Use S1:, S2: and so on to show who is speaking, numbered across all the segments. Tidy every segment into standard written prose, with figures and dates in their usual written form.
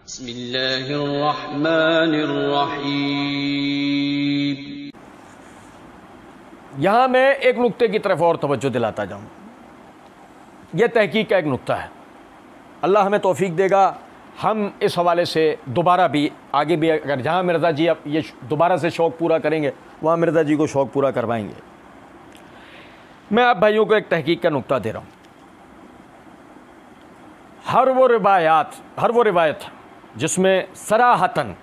S1: बिस्मिल्लाहिर्रहमानिर्रहीम।
S2: यहाँ मैं एक नुक्ते की तरफ और तवज्जो दिलाता जाऊँ। यह तहकीक का एक नुक्ता है। अल्लाह हमें तौफीक देगा, हम इस हवाले से दोबारा भी आगे भी, अगर जहाँ मिर्ज़ा जी अब ये दोबारा से शौक़ पूरा करेंगे वहाँ मिर्ज़ा जी को शौक़ पूरा करवाएंगे। मैं आप भाइयों को एक तहकीक का नुक्ता दे रहा हूँ। हर वो रिवायत जिसमें सराहतन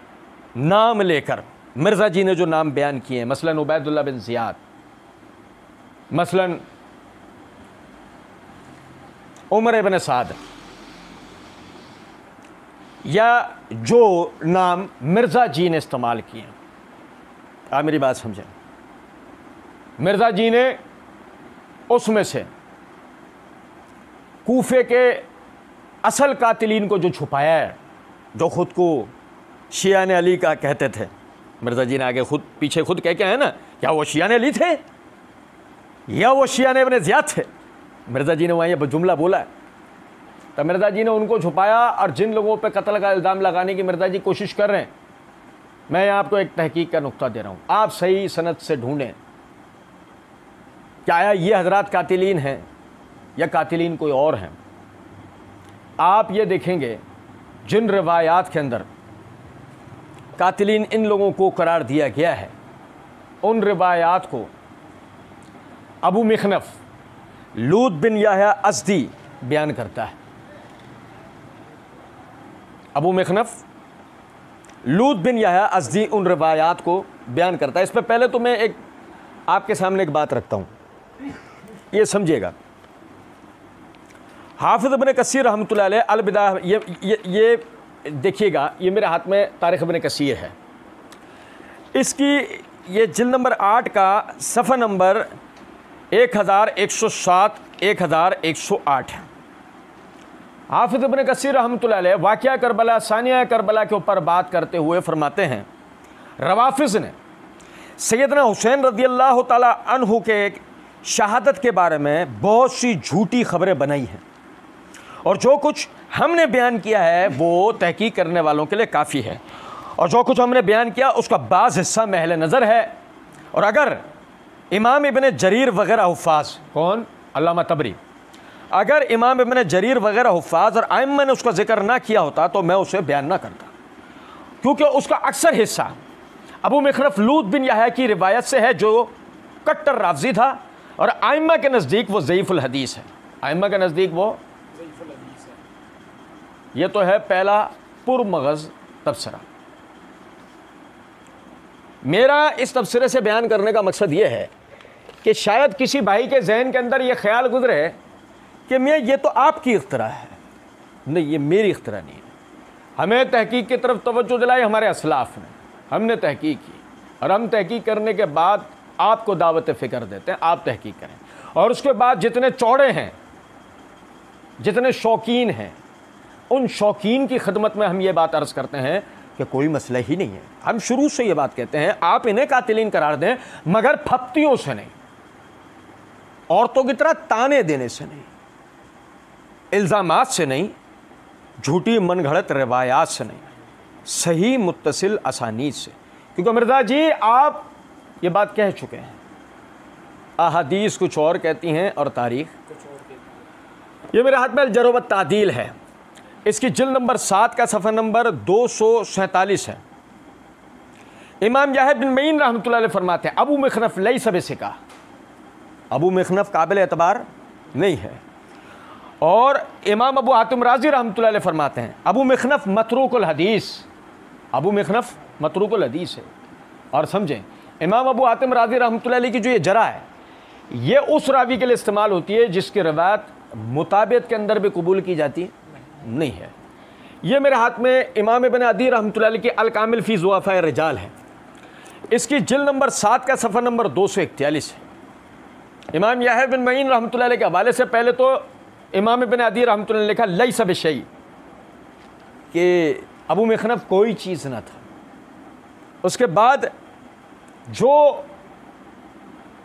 S2: नाम लेकर मिर्ज़ा जी ने जो नाम बयान किए हैं, मसलन उबैदुल्लाह बिन ज़ियाद, मसलन उमर इब्न साद, या जो नाम मिर्ज़ा जी ने इस्तेमाल किए, आप मेरी बात समझें। मिर्ज़ा जी ने उसमें से कूफे के असल कातिलीन को जो छुपाया है, जो ख़ुद को शियान अली का कहते थे, मिर्ज़ा जी ने आगे पीछे खुद कह के आए ना, क्या वो शियान अली थे या वो शियान इब्न ज़ियाद थे? मिर्ज़ा जी ने वहाँ ये जुमला बोला है। तो मिर्ज़ा जी ने उनको छुपाया और जिन लोगों पे कत्ल का इल्ज़ाम लगाने की मिर्ज़ा जी कोशिश कर रहे हैं, मैं आपको एक तहकीक का नुक्ता दे रहा हूँ। आप सही सनद से ढूंढें क्या ये हज़रात कातिलीन हैं या कातिलीन कोई और हैं। आप ये देखेंगे जिन रिवायात के अंदर कातिलीन इन लोगों को करार दिया गया है, उन रिवायात को अबू मिखनफ लूत बिन याह्या अज़दी बयान करता है। अबू मिखनफ लूत बिन याह्या अज़दी उन रिवायात को बयान करता है। इस पर पहले तो मैं एक आपके सामने एक बात रखता हूँ, ये समझिएगा। हाफिज़ इब्न कसीर रहमतुल्लाह अलैह अल-बिदाया, ये देखिएगा, ये मेरे हाथ में तारीख़ इब्न कसीर है। इसकी ये जिल्द नंबर 8 का सफ़ा नंबर 1107 1108 है। हाफिज़ इब्न कसीर रहमतुल्लाह अलैह वाक़या करबला, सानिया करबला के ऊपर बात करते हुए फरमाते हैं, रवाफ़िज़ ने सैयदना हुसैन रज़ियल्लाहु ताला अन्हु के शहादत के बारे में बहुत सी झूठी खबरें बनाई हैं, और जो कुछ हमने बयान किया है वो तहकीक करने वालों के लिए काफ़ी है, और जो कुछ हमने बयान किया उसका बाज़ हिस्सा महल नज़र है। और अगर इमाम इब्न जरीर वग़ैरह हुफ़ाज़, कौन? अल्लामा तबरी, अगर इमाम इब्न जरीर वग़ैरह हुफ़ाज़ और आइम्मा ने उसका ज़िक्र ना किया होता तो मैं उसे बयान ना करता, क्योंकि उसका अक्सर हिस्सा अबू मिखनफ लूत बिन याह्या की रिवायत से है, जो कट्टर राफ़ज़ी था, और आइम्मा के नज़दीक वो ज़ईफ़ुल हदीस है। आइम्मा के नज़दीक वो ज़ईफ़ुल हदीस है। ये तो है पहला पुरमग़ज़ तबसरा। मेरा इस तबसरे से बयान करने का मकसद ये है कि शायद किसी भाई के जहन के अंदर ये ख्याल गुजरे कि मैं ये तो आपकी इख्तरा है। नहीं, ये मेरी इख्तरा नहीं है। हमें तहकीक की तरफ तवज्जो दिलाई हमारे असलाफ़ ने, हमने तहकीक की, और हम तहकीक करने के बाद आपको दावत फ़िक्र देते हैं, आप तहकीक करें। और उसके बाद जितने चौड़े हैं, जितने शौकीन हैं, उन शौकीन की खिदमत में हम ये बात अर्ज़ करते हैं कि कोई मसला ही नहीं है। हम शुरू से ये बात कहते हैं, आप इन्हें कातिलीन करार दें, मगर फप्तियों से नहीं, औरतों की तरह ताने देने से नहीं, इल्ज़ामात से नहीं, झूठी मनगढ़ंत रिवायात से नहीं, सही मुत्तसिल असानीद से। क्योंकि मिर्ज़ा जी आप ये बात कह चुके हैं, अहादीस कुछ और कहती हैं और तारीख़ कुछ और कहती है। ये मेरे हाथ में अल-जर्ह व तादील है, इसकी जिल्द नंबर 7 का सफ़ा नंबर 247 है। इमाम याह्या बिन मईन रहमतुल्लाह अलैह फरमाते हैं, अबू मिखनफ लैसा बिसिका, अबू मिखनफ काबिल एतबार नहीं है। और इमाम अबू हातिम राज़ी रहमतुल्लाह अलैह फरमाते हैं, अबू मिखनफ मतरूकुल हदीस, अबू मिखनफ मतरूकुल हदीस है। और समझें, इमाम अबू हातिम राज़ी रहमतुल्लाह अलैह की जो ये जरा है, ये उस रावी के लिए इस्तेमाल होती है जिसकी रिवायत मुताबियत के अंदर भी कबूल की जाती नहीं है। ये मेरे हाथ में इमाम इब्न अदी रहमतुल्लाह अलैह की अल-कामिल फ़ी ज़ुअफ़ाए रिजाल है, इसकी जिल्द नंबर 7 का सफ़ा नंबर 241 है। इमाम याह्या बिन मईन रहमतुल्लाह अलैह के हवाले से पहले तो इमाम इब्न अदी रहमतुल्लाह अलैह लिखा लैसा बिशै, कि अबू मिखनफ कोई चीज़ ना था। उसके बाद जो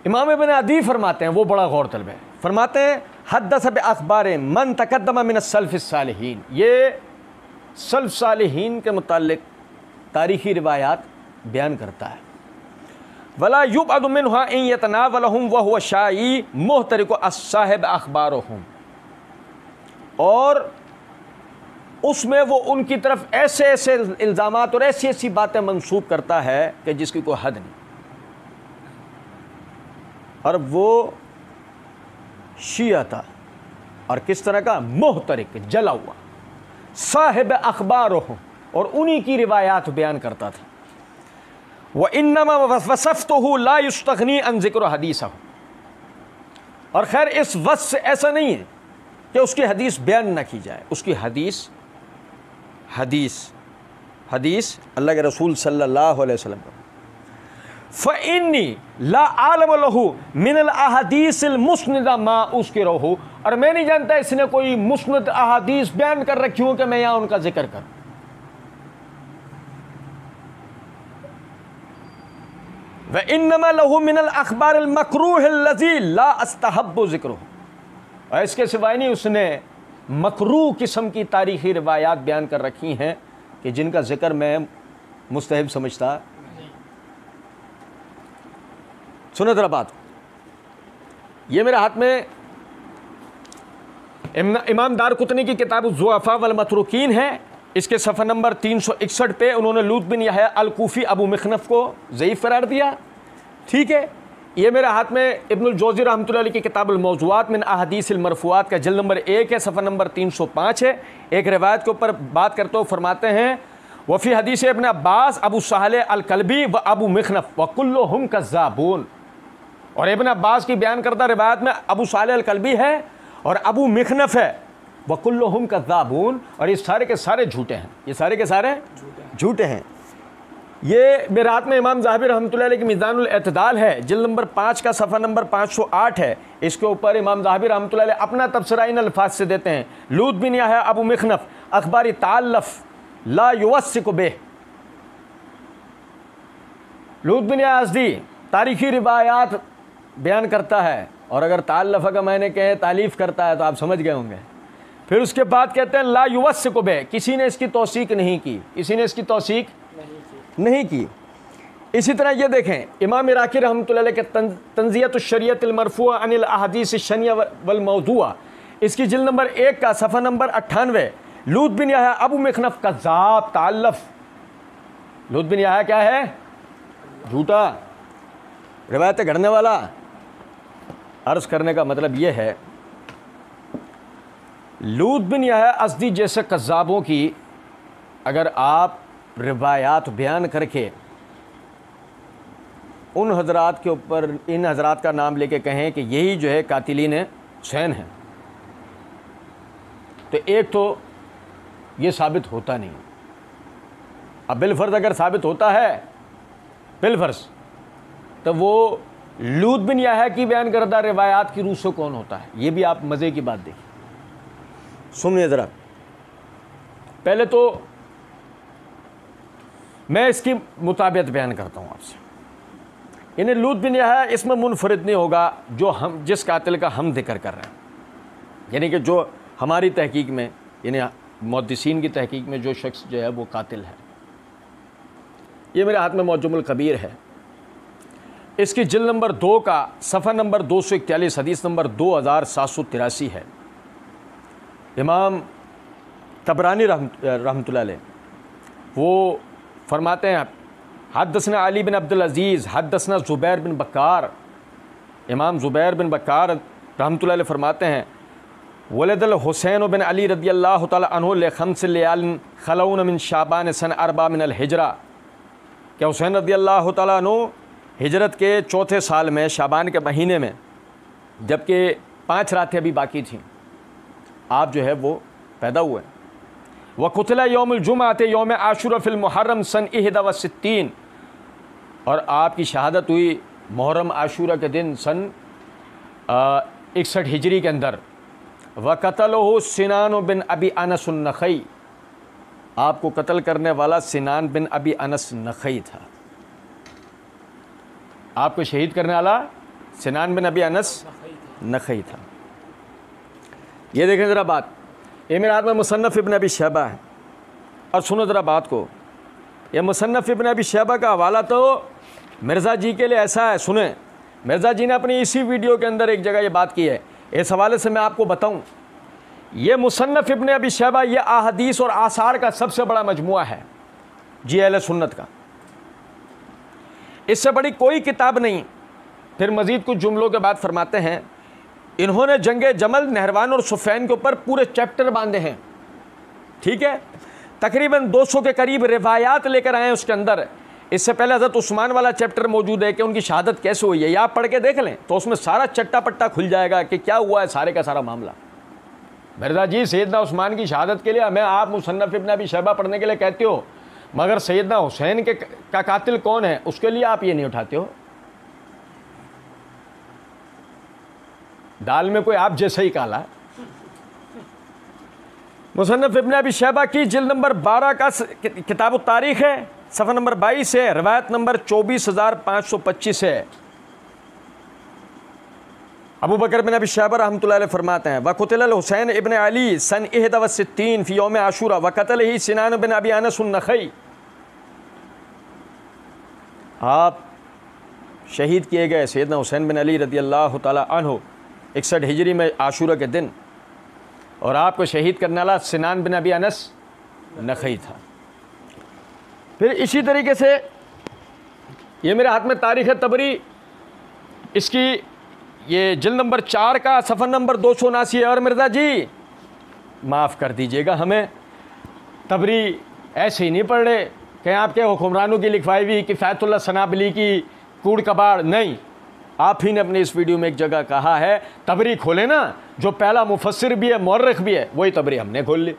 S2: इमाम इब्न अदी फरमाते हैं वो बड़ा गौर तलब है। फरमाते हैं हद्दस बि अख़बार मन तक़द्दम मिन सल्फ़िस सालिहीन, ये सल्फ सालिहीन के मुताल्लिक तारीख़ी रिवायात बयान करता है। वला युबअद मिन्हा इन यतनावलहुम व हुवा शाई मुहतरिकु अस्साहिब अखबारहुम, और उसमें वो उनकी तरफ ऐसे ऐसे इल्ज़ामात और ऐसी ऐसी बातें मंसूब करता है कि जिसकी कोई हद नहीं। और वो शिया था, और किस तरह का? मुहतरिक, जला हुआ, साहिब अखबारहुम, और उन्हीं की रिवायात बयान करता था। व इन्नमा वसफ़्तुहु ला युस्तग़नी अन ज़िक्र हदीसहु, और खैर इस वस्फ़ से ऐसा नहीं है कि उसकी हदीस बयान ना की जाए। उसकी हदीस अल्लाह के रसूल सल्लल्लाहु अलैहि वसल्लम का। फ़इन्नी ला आलम लहू मिनल अहादीसिल मुस्निदा मा उज़्किरुहु, और मैं नहीं जानता इसने कोई मुस्नद अहादीस बयान कर रखी हूँ कि मैं यहाँ उनका जिक्र करूँ। व इन्नमा लहू मिनल अखबारिल मकरूहिल लज़ी ला अस्तहब्बु ज़िक्रुहु, और इसके सिवाय नहीं उसने मकरूह किस्म की तारीख़ी रिवायात बयान कर रखी हैं कि जिनका जिक्र मैं मुस्तहब समझता। सुनो ज़रा बात, ये मेरे हाथ में इमाम दारक़ुतनी की किताब ज़ुअफ़ा वल मतरूकीन है। इसके सफ़ा नंबर 361 पे उन्होंने लूत बिन यहया अल कूफ़ी अबू मिख़नफ़ को ज़ईफ़ करार दिया। ठीक है, ये मेरे हाथ में इब्नुल जौज़ी रहमतुल्लाह अलैह की किताब अल मौज़ूआत मिन अहादीसिल मरफ़ूआत का जल्द नंबर 1 है, सफ़ा नंबर 305 है। एक रिवायत के ऊपर बात करते हुए फरमाते हैं वफ़ी हदीस इब्न अब्बास अबू साहल अल कल्बी व अबू मिख़नफ़ व कुल्लुहुम कज़्ज़ाबून, और इब्न अब्बास की बयान करदा रिवायत में अबू साहल अल कल्बी है और अबू मिख़नफ़ है, व कुल्लुहुम कज़्ज़ाबून, और ये सारे के सारे झूठे हैं। ये सारे के सारे झूठे हैं। ये मेरे हाथ में इमाम ज़ाहबी रहमतुल्लाह अलैह की मीज़ानुल एतदाल है, जिल्द नंबर 5 का सफ़ा नंबर 508 है। इसके ऊपर इमाम ज़ाहबी रहमतुल्लाह अलैह अपना तबसरा इन अल्फाज से देते हैं, लूत बिन यहया अबू मिख़नफ़ अखबारी ताल्लफ़ ला युवस्सिकु बिह। लूत बिन यहया अज़दी तारीख़ी रिवायात बयान करता है, और अगर ताल्लफ़ का मैंने कहे तालीफ़ करता है तो आप समझ गए होंगे। फिर उसके बाद कहते हैं ला युवस्सिकु बिह, किसी ने इसकी तौसीक़ नहीं की, किसी ने इसकी तौसीक़ नहीं की। इसी तरह ये देखें, इमाम इराक़ी रहमतुल्लाह अलैह के तंज़ियतुश शरीअतिल मरफ़ूआ अनिल अहादीसिश शनिया वल मौदूआ, इसकी जिल्द नंबर 1 का सफ़ा नंबर 98, लूत बिन यहया अबू मिख़नफ़ कज़्ज़ाब ताल्लफ़। लूत बिन यहया क्या है? झूठा, रिवायतें गढ़ने वाला। अर्ज़ करने का मतलब ये है, लूत बिन यहया अज़दी जैसे कज़्ज़ाबों की अगर आप रिवायात बयान करके उन हज़रात के ऊपर इन हज़रात का नाम लेके कहें कि यही जो है कातिलीन हुसैन है, तो एक तो ये साबित होता नहीं। अब बिलफ़र्ज़ अगर साबित होता है बिलफ़र्ज़, तो वो लूत बिन यहया की बयान करदा रिवायात की रूह से कौन होता है? ये भी आप मज़े की बात देखिए, सुनिए ज़रा। पहले तो मैं इसकी मुताबियत बयान करता हूँ आपसे। इन्हें लूत बिन यहया इसमें मुनफरिद नहीं होगा जो हम जिस कातिल का हम जिक्र कर रहे हैं, यानी कि जो हमारी तहकीक में, यानी मुहद्दिसीन की तहकीक में जो शख्स जो है वो कातिल है। ये मेरे हाथ में मौजमुल कबीर है, इसकी जिल्द नंबर 2 का सफ़ा नंबर 241 हदीस नंबर 2783 है। इमाम तबरानी रहमतुल्लाह अलैह वो फरमाते हैं हद्दसना अली बिन अब्दुल अज़ीज़ हद्दसना ज़ुबैर बिन बक्कार। इमाम ज़ुबैर बिन बक्कार रहमतुल्लाह अलैह फरमाते हैं वलदल हुसैन बिन अली रदियल्लाहु तआला अन्हु लिखम्स लयालिन खलौन मिन शाबान सन 4 मिनल हिजरा, क्या हुसैन रदियल्लाहु तआला अन्हु हिजरत के 4थे साल में शाबान के महीने में, जबकि 5 रातें अभी बाकी थीं, आप जो है वो पैदा हुए। वक़ुतिला यौमुल जुमाअत यौम आशूरा फिल मुहर्रम सन 61, और आपकी शहादत हुई मुहर्रम आशूरा के दिन सन 61 हिजरी के अंदर। वक़तलहु सिनान बिन अबी अनस नख़ई, आपको कत्ल करने वाला सिनान बिन अबी अनस नख़ई था। आपको शहीद करने वाला सिनान बिन अबी अनस नख़ई था। ये देखें ज़रा बात, ये मेरे हाथ में मुसन्नफ़ इब्न अबी शैबा है, और सुनो ज़रा बात को, यह मुसन्नफ़ इब्न अबी शैबा का हवाला तो मिर्ज़ा जी के लिए ऐसा है, सुने, मिर्ज़ा जी ने अपनी इसी वीडियो के अंदर एक जगह ये बात की है। इस हवाले से मैं आपको बताऊं, ये मुसन्नफ़ इब्न अबी शैबा ये अहादीस और आसार का सबसे बड़ा मजमुआ है जी अहले सुन्नत का, इससे बड़ी कोई किताब नहीं। फिर मज़ीद कुछ जुमलों के बाद फरमाते हैं, इन्होंने जंगे जमल, नहरवान और सुफ़ैन के ऊपर पूरे चैप्टर बांधे हैं, ठीक है, तकरीबन 200 के करीब रिवायात लेकर आए हैं उसके अंदर। इससे पहले हज़रत उस्मान वाला चैप्टर मौजूद है कि उनकी शहादत कैसे हुई है, या आप पढ़ के देख लें तो उसमें सारा चट्टा पट्टा खुल जाएगा कि क्या हुआ है सारे का सारा मामला। मिर्ज़ा जी सैयदना उस्मान की शहादत के लिए हमें आप मुसन्नफ़ इब्न अबी शैबा पढ़ने के लिए कहते हो, मगर सैयदना हुसैन के का कातिल कौन है उसके लिए आप ये नहीं उठाते हो। दाल में कोई आप जैसा ही काला। मुसन्नफ़ इब्न अबी शैबा की जिल्द नंबर 12 का किताब तारीख़ है, सफ़ा नंबर 22 है, रवायत नंबर 24,525 है। अबू बकर बिन अबी शैबा रहमतुल्लाह अलैह फरमाते हैं, वक़ुतिल हुसैन इब्न अली सन 61 फ़ी यौम आशूरा वक़तल ही सिनान बिन अबी अनस नख़ई। आप शहीद किए गए सैयदना हुसैन बिन अली रज़ी अल्लाह तआला अन्हु 61 हिजरी में आशूरा के दिन, और आपको शहीद करने वाला सिनान बिन अबी अनस नख़ई था। फिर इसी तरीके से ये मेरे हाथ में तारीख़ तबरी, इसकी ये जिल्द नंबर 4 का सफ़ा नंबर 279 है। और मिर्ज़ा जी माफ़ कर दीजिएगा, हमें तबरी ऐसे ही नहीं पढ़ रहे कि आपके हुक्मरानों की लिखवाई हुई किफ़ायतुल्लाह सनाबली की कूड़ कबाड़, नहीं। आप ही ने अपने इस वीडियो में एक जगह कहा है तबरी खोले ना, जो पहला मुफस्सिर भी है मौर्रिख़ भी है, वही तबरी हमने खोल ली।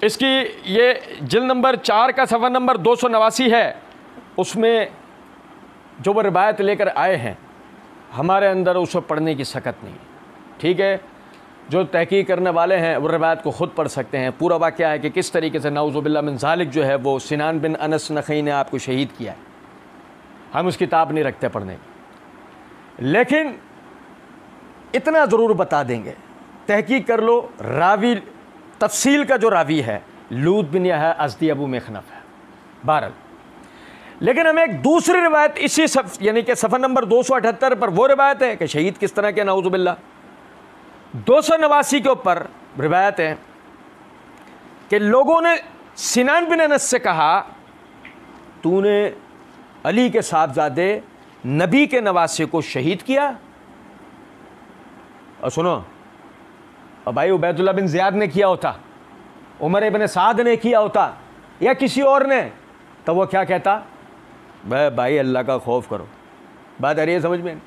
S2: इसकी ये जिल्द नंबर 4 का सफ़ा नंबर 289 है। उसमें जो वो रिवायत लेकर आए हैं, हमारे अंदर उसे पढ़ने की सकत नहीं, ठीक है। जो तहकीक करने वाले हैं वो रिवायत को ख़ुद पढ़ सकते हैं। पूरा वाक़या है कि किस तरीके से नाउज़ुबिल्लाह मिन ज़ालिक जो है वो सिनान बिन अनस नख़ई ने आपको शहीद किया है। हम उस किताब नहीं रखते पढ़ने की, लेकिन इतना ज़रूर बता देंगे, तहकीक कर लो, रावी तफसील का जो रावी है लूत बिन यहया अज़दी अबू मिख़नफ़ है। बहरहाल, लेकिन हमें एक दूसरी रिवायत इसी यानी कि सफ़ा नंबर 278 पर वो रिवायत है कि शहीद किस तरह के, नाउज़ुबिल्लाह। 289 के ऊपर रिवायत है कि लोगों ने सिनान बिन अनस से कहा, तूने अली के साहबजादे नबी के नवासे को शहीद किया। और सुनो, और भाई उबैदुल्लाह बिन ज़ियाद ने किया होता, उमर इब्न साद ने किया होता, या किसी और ने, तो वो क्या कहता, भाई अल्लाह का खौफ करो। बात आ रही है समझ में?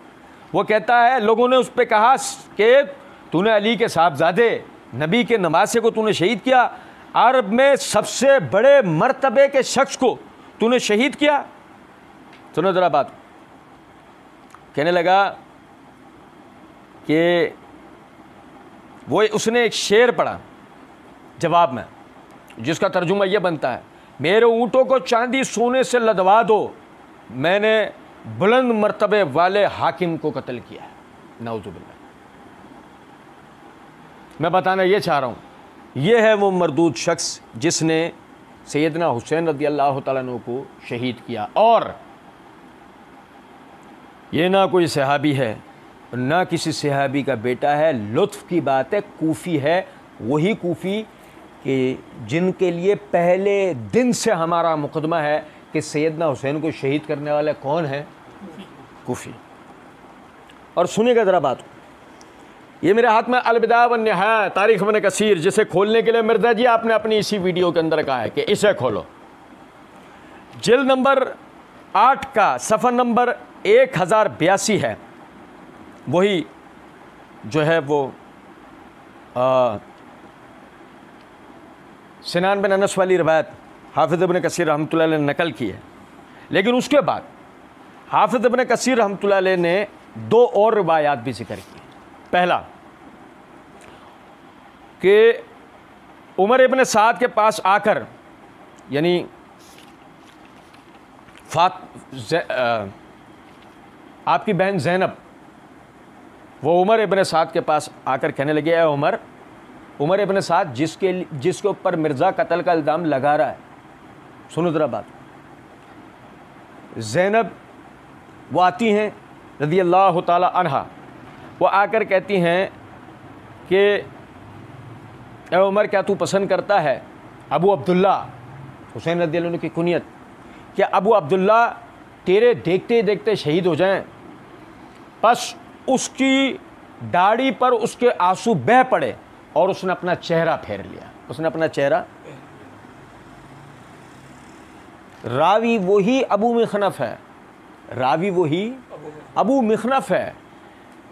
S2: वो कहता है लोगों ने उस पर कहा कि तूने अली के साहबजादे नबी के नवासे को तूने शहीद किया, अरब में सबसे बड़े मर्तबे के शख्स को तूने शहीद किया। सुनो ज़रा बात, कहने लगा कि वो उसने एक शेर पढ़ा जवाब में, जिसका तर्जुमा ये बनता है, मेरे ऊँटों को चांदी सोने से लदवा दो, मैंने बुलंद मर्तबे वाले हाकिम को कत्ल किया है। नाउज़ुबिल्लाह। मैं बताना ये चाह रहा हूँ, ये है वो मरदूद शख्स जिसने सैयदना हुसैन रज़ी अल्लाह तआला अन्हु को शहीद किया। और ये ना कोई सहाबी है, ना किसी सहाबी का बेटा है। लुत्फ़ की बात है, कूफ़ी है, वही कूफ़ी कि जिनके लिए पहले दिन से हमारा मुकदमा है कि सैयदना हुसैन को शहीद करने वाले कौन है, कूफ़ी। और सुनिएगा ज़रा बात, ये मेरे हाथ में अलबिदा व निहाया तारीख़ इब्न कसीर, जिसे खोलने के लिए मिर्ज़ा जी आपने अपनी इसी वीडियो के अंदर कहा है कि इसे खोलो। जिल्द नंबर 8 का सफ़ा नंबर 1082 है, वही जो है वो सिनान बिन अनस वाली रिवायत हाफिज़ इब्न कसीर रहमतुल्लाह अलैह ने नकल की है। लेकिन उसके बाद हाफिज़ इब्न कसीर रहमतुल्लाह अलैह ने 2 और रिवायात भी जिक्र की। पहला कि उमर इब्न साद के पास आकर, यानी आपकी बहन ज़ैनब, वो उमर इब्न साद के पास आकर कहने लगे, ऐ उमर, उमर इब्न साद जिसके ऊपर मिर्ज़ा कत्ल का इल्ज़ाम लगा रहा है, सुनो ज़रा बात। ज़ैनब वो आती हैं रज़ी अल्लाह ताला अन्हा, वो आकर कहती हैं कि ए उमर, क्या तू पसंद करता है अबू अब्दुल्ला, हुसैन रज़ी अल्लाह अन्हु की कुनियत, क्या अबू अब्दुल्ला तेरे देखते देखते शहीद हो जाएं? बस उसकी दाढ़ी पर उसके आंसू बह पड़े और उसने अपना चेहरा फेर लिया। उसने अपना चेहरा, रावी वही अबू मिखनफ है, रावी वही अबू मिखनफ है,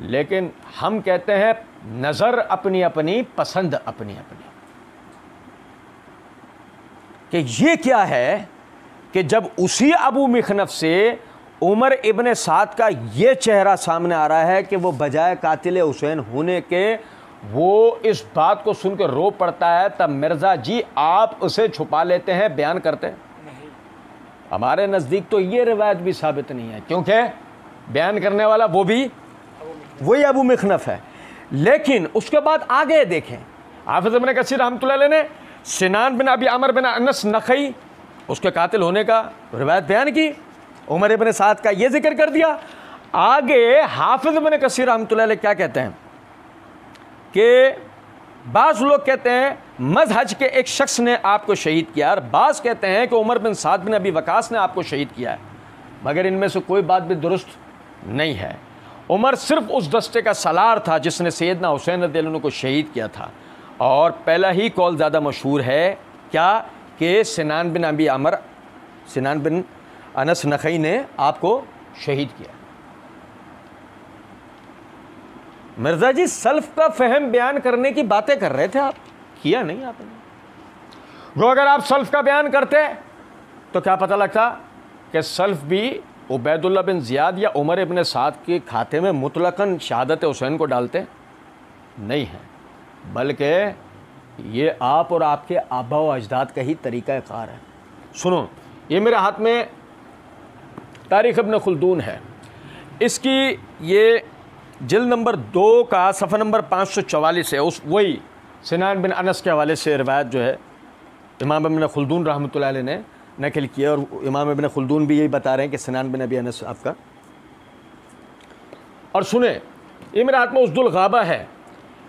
S2: लेकिन हम कहते हैं नज़र अपनी अपनी, पसंद अपनी अपनी। कि ये क्या है कि जब उसी अबू मिखनफ से उमर इब्न साद का ये चेहरा सामने आ रहा है कि वो बजाय कातिल हुसैन होने के वो इस बात को सुन के रो पड़ता है, तब मिर्ज़ा जी आप उसे छुपा लेते हैं, बयान करते हैं? हमारे नज़दीक तो ये रिवायत भी साबित नहीं है, क्योंकि बयान करने वाला वो भी वही अबू मिखनफ है। लेकिन उसके बाद आगे देखें, हाफिज़ इब्न कसीर रहमतुल्लाह अलैह ने सिनान बिन अबी अमर बिन अनस नखई उसके कातिल होने का रिवायत बयान की, उमर इब्न साद का ये जिक्र कर दिया। आगे हाफिज़ इब्न कसीर रहमतुल्लाह अलैह क्या कहते हैं कि बाज़ लोग कहते हैं मज़हज के एक शख्स ने आपको शहीद किया, और बाज़ कहते हैं कि उमर बिन साद बिन अबी वकास ने आपको शहीद किया है, मगर इनमें से कोई बात भी दुरुस्त नहीं है। उमर सिर्फ उस दस्ते का सलार था जिसने सैयदना हुसैन रज़ी अल्लाह अन्हु को शहीद किया था। और पहला ही कौल ज़्यादा मशहूर है क्या कि सिनान बिन अबी अमर, सिनान बिन अनस नखई ने आपको शहीद किया। मिर्ज़ा जी सल्फ का फ़हम बयान करने की बातें कर रहे थे, आप किया नहीं आपने। वो अगर आप सल्फ का बयान करते तो क्या पता लगता कि सल्फ भी उबैदुल्लाह बिन ज़ियाद या उमर इब्न साद के खाते में मुतलकन शहादत हुसैन को डालते नहीं हैं, बल्कि ये आप और आपके आबा व अजदाद का ही तरीक़ा कार है। सुनो, ये मेरे हाथ में तारीख़ इब्न खुल्दून है, इसकी ये जिल्द नंबर 2 का सफ़ा नंबर 544 है। उस वही सिनान बिन अनस के हवाले से रिवायत जो है इमाम इब्न खुल्दून रहमतुल्लाह अलैह ने नकल किया, और इमाम इब्न खुल्दून भी यही बता रहे हैं कि सिनान बिन अबी अनस आपका। और सुने, ये मेरे हाथ में उस्दुल गाबा है,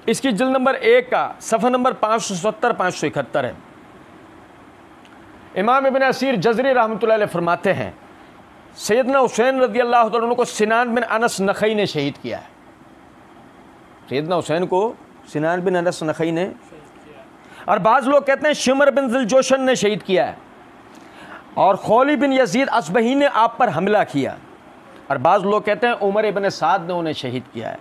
S2: इसकी जिल्द नंबर 1 का सफ़ा नंबर 570 571 है। इमाम इब्न असीर जज़री रहमतुल्लाह अलैह फरमाते हैं सैयदना हुसैन रज़ी अल्लाह तआला अन्हु को सिनान बिन अनस नखई ने शहीद किया है। सैयदना हुसैन को सिनान बिन अनस नखई ने, और बाज़ लोग कहते हैं शिमर बिन ज़िलजोशन ने शहीद किया है, और खौली बिन यजीद असबही ने आप पर हमला किया, और बाज़ लोग कहते हैं उमर इब्न साद ने उन्हें शहीद किया है,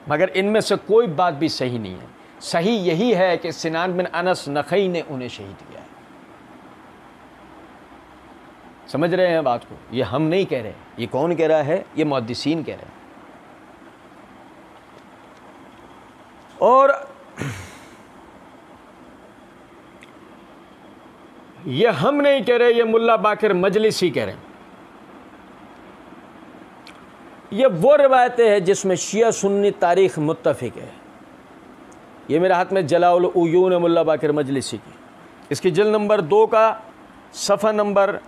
S2: मगर इनमें से कोई बात भी सही नहीं है। सही यही है कि सिनान बिन अनस नखई ने उन्हें शहीद किया है। समझ रहे हैं बात को? ये हम नहीं कह रहे, ये कौन कह रहा है? ये मुहद्दिसीन कह रहे हैं। और ये हम नहीं कह रहे, ये मुल्ला बाकिर मजलिसी कह रहे हैं। ये वो रिवायतें हैं जिसमें शिया सुन्नी तारीख़ मुत्तफ़िक है। ये मेरे हाथ में जलाउल उयून मुल्ला बाकिर मजलिसी की, इसकी जिल्द नंबर 2 का सफ़ा नंबर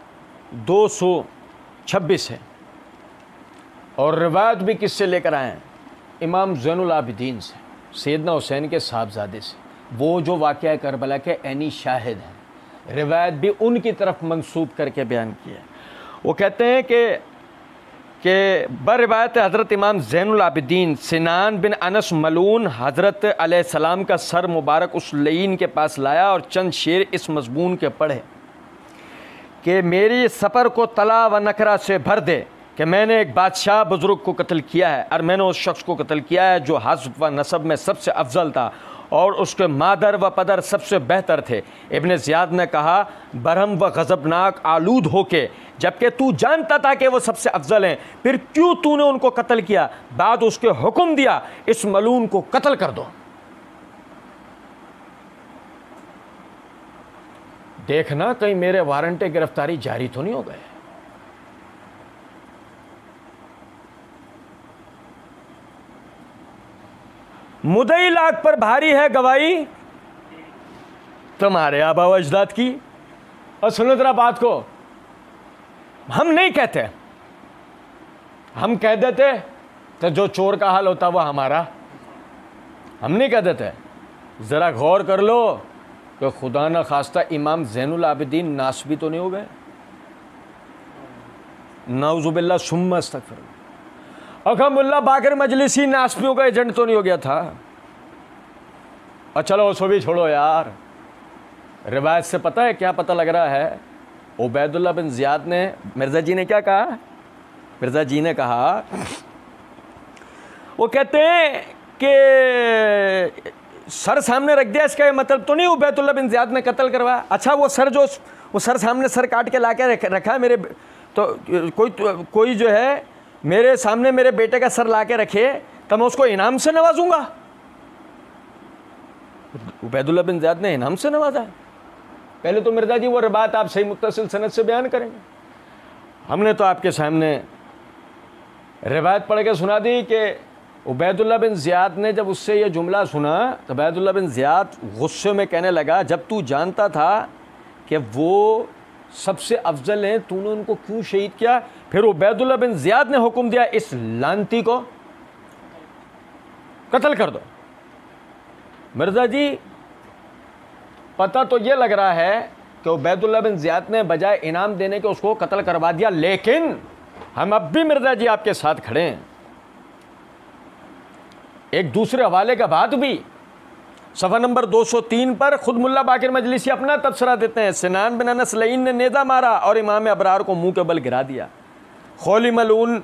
S2: 226 है। और रिवायत भी किससे लेकर आए हैं? इमाम ज़ैनुल आबिदीन से, सैयदना हुसैन के साहबजादे से, वो जो वाक़या करबला के ऐनी शाहिद हैं। रिवायत भी उनकी तरफ मंसूब करके बयान किया है। वो कहते हैं कि बरिवायत हज़रत इमाम ज़ैनुल आबिदीन सिनान बिन अनस मलून हज़रत अलैहिस्सलाम का सर मुबारक उस लईन के पास लाया और चंद शेर इस मज़मून के पढ़े कि मेरी सफ़र को तला व नकरा से भर दे कि मैंने एक बादशाह बुज़ुर्ग को कत्ल किया है, और मैंने उस शख्स को कत्ल किया है जो हस्ब व नसब में सबसे अफजल था और उसके मादर व पदर सबसे बेहतर थे। इब्न ज़ियाद ने कहा, बरहम व गज़बनाक आलूद होके, जबकि तू जानता था कि वो सबसे अफजल हैं, फिर क्यों तूने उनको कत्ल किया? बाद उसके हुक्म दिया इस मलून को कत्ल कर दो। देखना कहीं मेरे वारंट गिरफ्तारी जारी तो नहीं हो गए। मुदई लाख पर भारी है गवाही, तुम्हारे आबा व अजदाद की। और सुनो जरा बात को, हम नहीं कहते, हम कह देते तो जो चोर का हाल होता वह हमारा, हम नहीं कह देते। ज़रा गौर कर लो कि खुदा न खास्ता इमाम ज़ैनुल आबिदीन नासबी तो नहीं हो गए, नाउज़ुबिल्लाह सुम्मा अस्तग़फिरुल्लाह। और मुल्ला बाकर मजलिसी नासबियों का एजेंट तो नहीं हो गया था। और चलो उसको भी छोड़ो यार, रिवायत से पता है क्या पता लग रहा है? उबैदुल्ला बिन ज़ियाद ने, मिर्ज़ा जी ने क्या कहा? मिर्ज़ा जी ने कहा, वो कहते हैं कि सर सामने रख दिया, इसका मतलब तो नहीं उबैदुल्ला बिन ज़ियाद ने कत्ल करवाया। अच्छा वो सर, जो वो सर सामने सर काट के ला के रखा मेरे, तो कोई जो है मेरे सामने मेरे बेटे का सर ला के रखे तो मैं उसको इनाम से नवाजूंगा? उबैदुल्ला बिन ज़ियाद ने इनाम से नवाजा। पहले तो मिर्ज़ा जी वो बात आप सही मुत्तसिल सनद से बयान करेंगे। हमने तो आपके सामने रिवायत पढ़ के सुना दी कि उबैदुल्ला बिन ज़ियाद ने जब उससे ये जुमला सुना तो उबैदुल्ला बिन ज़ियाद गुस्से में कहने लगा, जब तू जानता था कि वो सबसे अफजल हैं, तूने उनको क्यों शहीद किया? फिर उबैदुल्ला बिन ज़ियाद ने हुक्म दिया, इस लानती को कत्ल कर दो। मिर्ज़ा जी पता तो ये लग रहा है कि उबैदुल्ला बिन ज़ियाद ने बजाय इनाम देने के उसको कत्ल करवा दिया, लेकिन हम अब भी मिर्ज़ा जी आपके साथ खड़े हैं। एक दूसरे हवाले का बात भी सफ़ा नंबर 203 पर खुद मुल्ला बाकिर मजलिसी अपना तबसरा देते हैं। सिनान बिन अनस लईन ने नेज़ा मारा और इमाम अबरार को मुंह के बल गिरा दिया। खौली मलून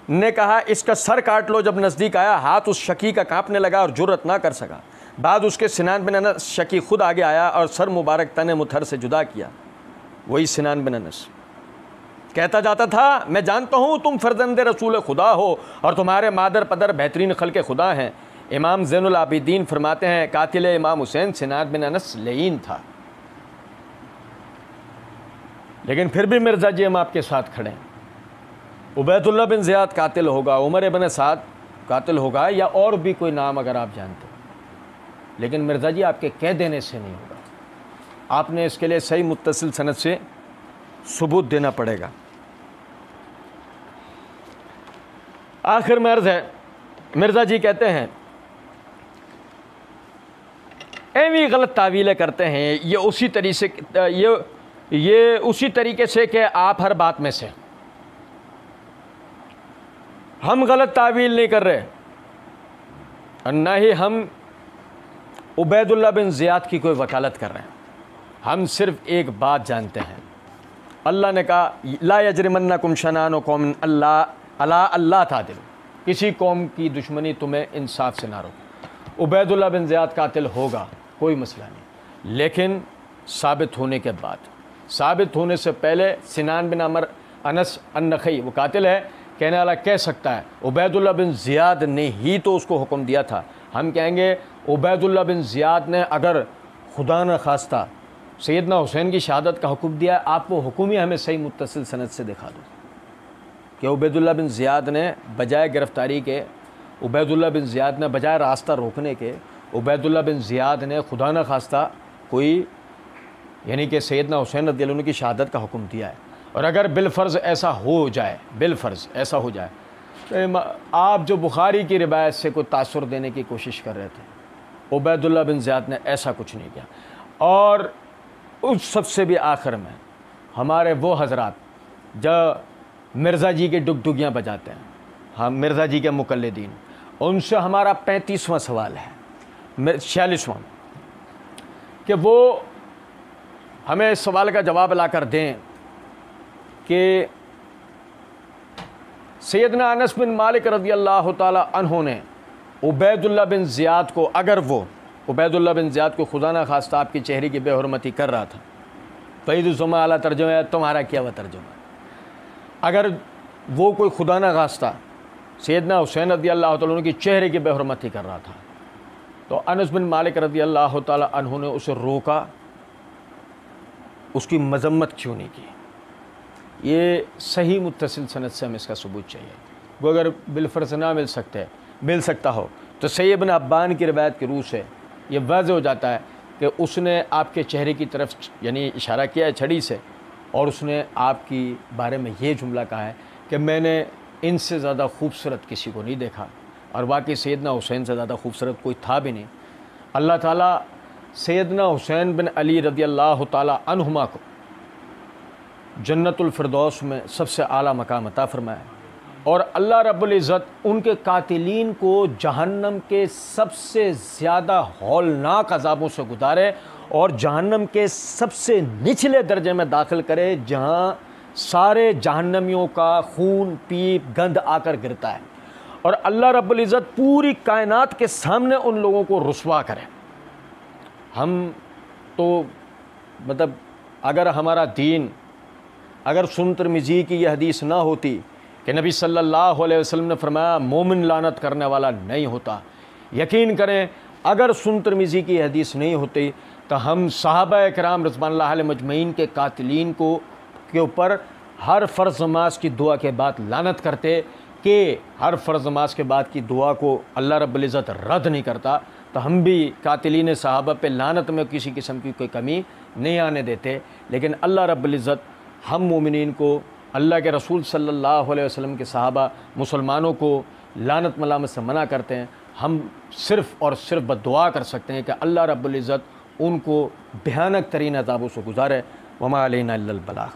S2: ने कहा, इसका सर काट लो। जब नज़दीक आया, हाथ उस शकी का कांपने लगा और जुर्रत ना कर सका। बाद उसके सिनान बिन अनस शकी खुद आगे आया और सर मुबारक तने मुथर से जुदा किया। वही सिनान बिन अनस कहता जाता था, मैं जानता हूँ तुम फर्जंद रसूल खुदा हो और तुम्हारे मादर पदर बेहतरीन खल्के खुदा हैं। इमाम ज़ैनुल आबिदीन फरमाते हैं, कातिल इमाम हुसैन सिनान बिन अनस लईन था। लेकिन फिर भी मिर्ज़ा जी हम आपके साथ खड़े हैं। उबैदुल्ला बिन ज़ियाद कातिल होगा, उमर इब्न साद कातिल होगा, या और भी कोई नाम अगर आप जानते हो, लेकिन मिर्ज़ा जी आपके कह देने से नहीं होगा। आपने इसके लिए सही मुत्तसिल सनद से सबूत देना पड़ेगा। आखिर में अर्ज़ है, मिर्ज़ा जी कहते हैं, ऐवी गलत तावीलें करते हैं ये उसी तरीके से, ये उसी तरीके से कि आप हर बात में से, हम गलत तावील नहीं कर रहे और ना ही हम उबैदुल्ला बिन ज़ियाद की कोई वकालत कर रहे हैं। हम सिर्फ एक बात जानते हैं, अल्लाह ने कहा, ला यजरिमन्नकुम शनानु कौमिन अल्लाह तादिलू, किसी कौम की दुश्मनी तुम्हें इंसाफ से ना रोके। उबैदुल्ला बिन ज़ियाद कातिल होगा, कोई मसला नहीं, लेकिन साबित होने के बाद, साबित होने से पहले सिनान बिन अमर अनस अन्नखई वो कातिल है, कहने वाला कह सकता है उबैदुल्ला बिन ज़ियाद ने ही तो उसको हुक्म दिया था। हम कहेंगे उबैदुल्ला बिन ज़ियाद ने अगर खुदा न खास्ता सैयदना हुसैन की शहादत का हुक्म दिया, आप वो हुक्म ही हमें सही मुत्तसिल सनद से दिखा दो कि उबैदुल्ला बिन ज़ियाद ने बजाय गिरफ़्तारी के, उबैदुल्ला बिन ज़ियाद ने बजाय रास्ता रोकने के, उबैदुल्ला बिन ज़ियाद ने खुदा न खास्ता कोई, यानी कि सैयदना हुसैन रज़ियल्लाहु अन्हु की शहादत का हुक्म दिया है। और अगर बिलफ़र्ज़ ऐसा हो जाए, बिलफ़र्ज़ ऐसा हो जाए, तो आप जो बुखारी की रिवायत से कोई तासुर देने की कोशिश कर रहे थे, उबैदुल्ला बिन ज़ियाद ने ऐसा कुछ नहीं किया। और उस सबसे भी आखिर में हमारे वो हज़रात जो मिर्ज़ा जी के डुगडुगियाँ बजाते हैं, हम मिर्ज़ा जी के मुक़ल्लिदीन, उनसे हमारा 35वां सवाल है, 46वां, कि वो हमें इस सवाल का जवाब ला कर दें कि सैयदना अनस बिन मालिक रज़ियल्लाहु ताला अन्हु ने उबैदुल्ला बिन ज़ियाद को, अगर वो उबैदुल्ला बिन ज़ियाद को खुदा न खास्ता आपकी चेहरे की बेहुरमती कर रहा था, फ़ईदुज़्ज़ुमा अला तर्जुमा, तुम्हारा क्या हुआ तर्जुमा, अगर वो कोई खुदा न खास्ता सैयदना हुसैन रज़ियल्लाहु ताला अन्हु की चेहरे की बेहुरमती कर रहा था, तो अनस बिन मालिक रज़ियल्लाहु ताला अन्हु ने उसे रोका, उसकी मजम्मत क्यों नहीं की? ये सही मुत्तसिल सनद से हमें इसका सबूत चाहिए। वो अगर बिलफ़र्ज़ ना मिल सकता हो तो सही इब्न अब्बान की रिवायत की रूह से ये वाज़ेह हो जाता है कि उसने आपके चेहरे की तरफ यानी इशारा किया है छड़ी से, और उसने आपकी बारे में ये जुमला कहा है कि मैंने इनसे ज़्यादा खूबसूरत किसी को नहीं देखा, और वाकई सैयदना हुसैन से ज़्यादा खूबसूरत कोई था भी नहीं। अल्लाह ताला सैयदना हुसैन बिन अली रज़ी अल्लाह ताला अन्हुमा को जन्नतुल फिरदौस में सबसे आला मकाम अता फरमाए, और अल्लाह रब्बुल इज़्ज़त उनके कातिलीन को जहन्नम के सबसे ज़्यादा हौलनाक अज़ाबों से गुजारे और जहन्नम के सबसे निचले दर्जे में दाखिल करे, जहाँ सारे जहन्नमियों का खून पीप गंद आकर गिरता है, और अल्लाह रब्बुल इज़्ज़त पूरी कायनात के सामने उन लोगों को रुस्वा करे। हम तो मतलब अगर हमारा दीन, अगर सुन तिर्मिज़ी की यह हदीस ना होती कि नबी सल्लल्लाहु अलैहि वसल्लम ने फरमाया मोमिन लानत करने वाला नहीं होता, यकीन करें अगर सुन तिर्मिज़ी की हदीस नहीं होती तो हम सहाबा किराम रिज़वानुल्लाह अलैहिम अजमईन के कातिलीन को के ऊपर हर फ़र्ज़ नमाज की दुआ के बाद लानत करते कि हर फ़र्ज़ नमाज के बाद की दुआ को अल्लाह रब्बुल इज़्ज़त रद्द नहीं करता, तो हम भी कातिलीन सहाबा पे लानत में किसी किस्म की कोई कमी नहीं आने देते। लेकिन अल्लाह रब्बुल इज़्ज़त हम मोमिनीन को, अल्लाह के रसूल सल्लल्लाहु अलैहि वसल्लम के सहाबा मुसलमानों को लानत मलामत से मना करते हैं। हम सिर्फ़ और सिर्फ बद्दुआ कर सकते हैं कि अल्लाह रब्बुल इज़्ज़त उनको भयानक तरीन अज़ाबों से गुजारे। वमा अलैना इल्लल बलाग।